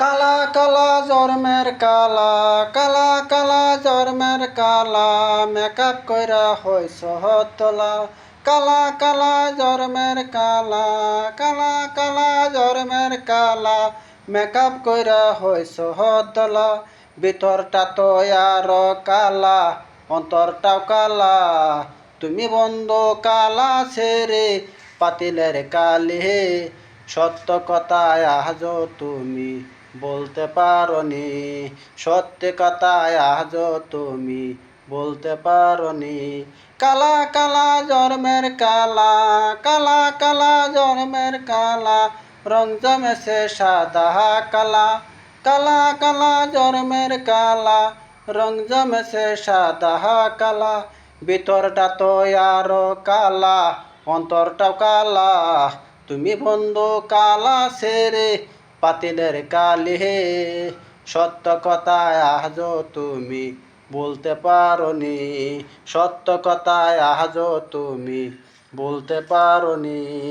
কালা কালা জন্মের কালা, কালা কালা জন্মের কালা, মেকআপ কইরা হইছ হতলা। কালা কালা জন্মের কালা, কালা কালা জন্মের কালা, মেকআপ কইরা হইছ হতলা। ভিতরটা তো আরো কালা, অন্তরটাও কালা। তুমি বন্ধু কালা ছেড়ে পাতিলের কালি, সত্য কথায় আজও তুমি বলতে পারোনি। সত্য কথায় আজও তুমি বলতে পারোনি। কালা কালা জন্মের কালা, কালা কালা জন্মের কালা, রং জমেছে সাদা কালা। কালা কালা জন্মের কালা, রং জমেছে সাদা কালা। ভিতরটা তো আরো কালা, অন্তরটাও কালা। তুমি বন্ধু কালা ছেড়ে পাতিলের কালি, সত্য কথায় আজও তুমি বলতে পারোনি। সত্য কথায় আজও তুমি বলতে পারোনি।